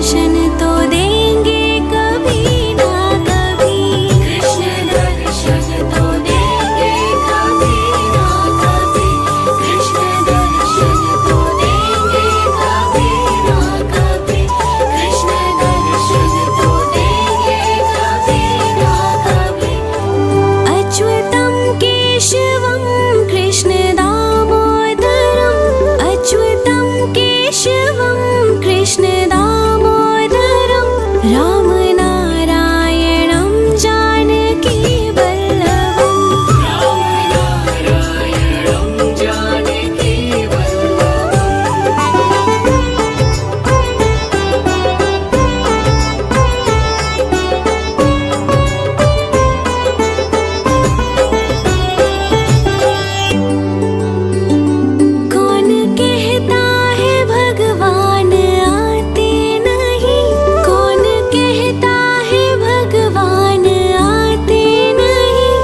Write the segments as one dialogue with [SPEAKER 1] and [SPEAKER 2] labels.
[SPEAKER 1] दर्शन तो देंगे कभी ना कभी। कृष्ण दर्शन तो देंगे कभी ना कभी। कृष्ण दर्शन तो देंगे कभी ना कभी। कृष्ण दर्शन तो देंगे कभी ना कभी। अच्युतं केशवं कृष्ण दामोदरम्। अच्युतं केशवं कृष्ण दामोदरं। राम नारायणं जानकी वल्लभम्। राम नारायणं जानकी कौन कहता है भगवान आते नहीं। कौन कहता है भगवान आते नहीं।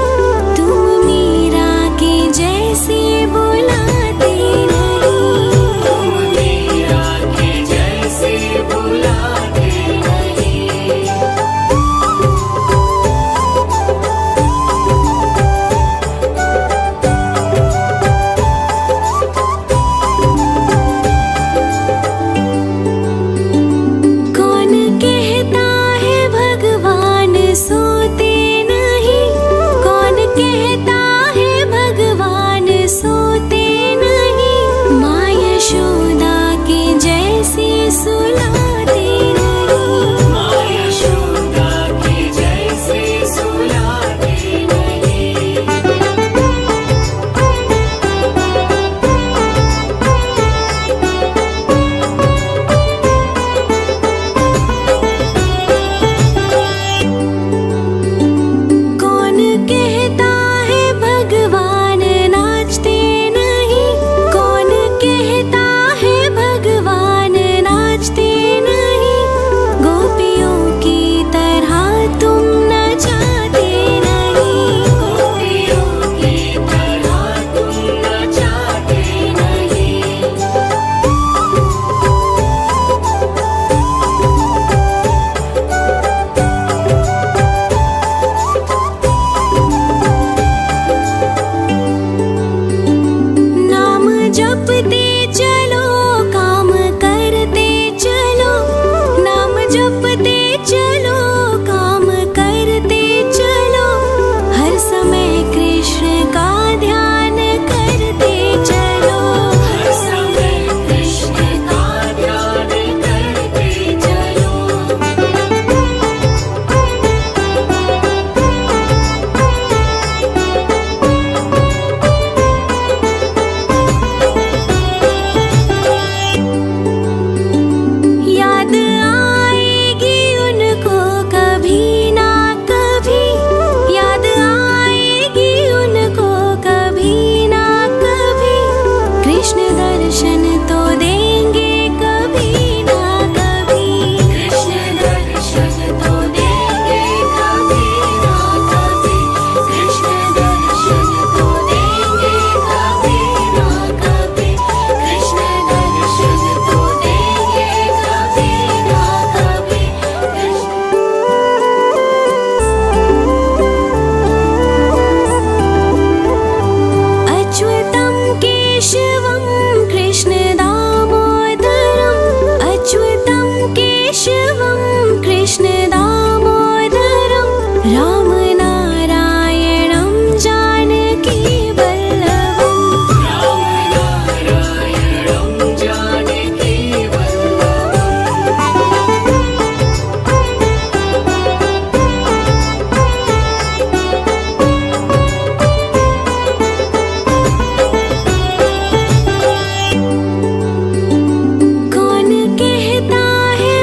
[SPEAKER 1] तुम मीरा के जैसे बुलाते नहीं। तुम मीरा के जैसे बुलाते नहीं। कौन कहता है भगवान सोते नहीं। कौन कहता है भगवान सोते नहीं। माँ यशोदा के जैसे सुलाते नहीं। माँ यशोदा के जैसे सुलाते नहीं। कौन कहता है भगवान नाचते नहीं। कौन कहता है भगवान नाचते नहीं। गोपियों की तरह तुम नचाते नहीं। गोपियों की तरह तुम नचाते नहीं। नाम जपते चलो काम करते चलो। नाम जपते चलो काम करते चलो। हर समय कृष्ण का ध्यान करते चलो। हर समय कृष्ण का ध्यान करते चलो। याद आएगी उनको कभी ना कभी। याद आएगी उनको कभी ना कभी। कृष्ण दर्शन तो देंगे कभी ना कभी। कृष्ण दर्शन तो देंगे कभी ना कभी। कृष्ण दर्शन तो देंगे कभी ना कभी। कृष्ण दर्शन तो देंगे कभी ना कभी। अच्युतं केशवं कृष्ण दामोदरम्। अच्युतं केशवं कृष्ण दामोदरं। राम नारायणं जानकी वल्लभम्। राम नारायणं जानकी कौन कहता है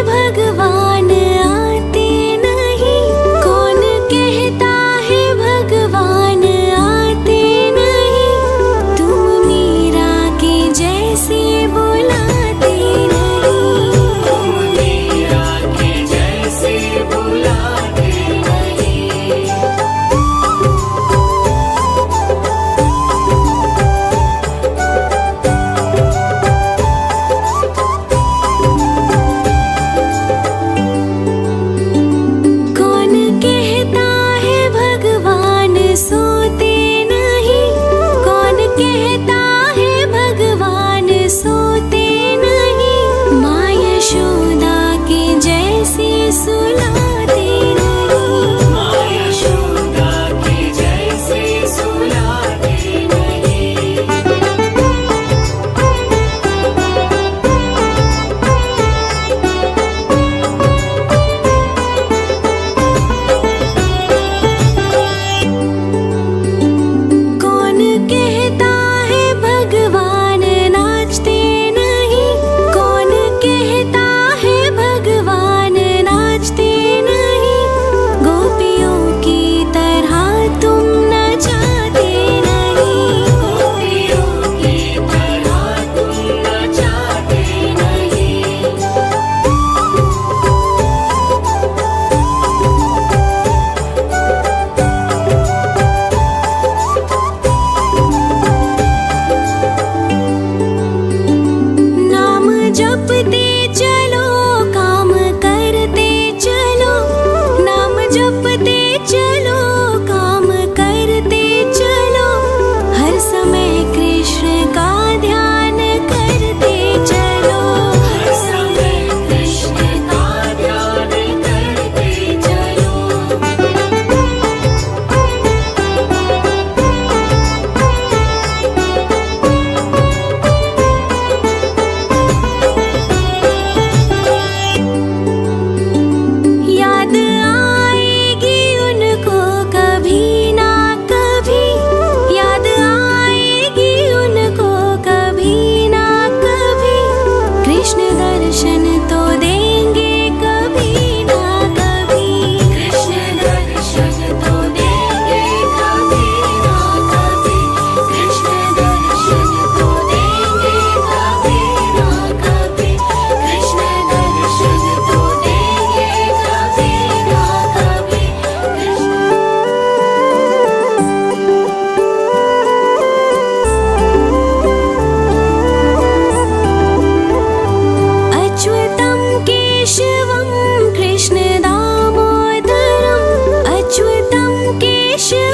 [SPEAKER 1] केशवं कृष्ण दामोदरम् अच्युतं केशवम्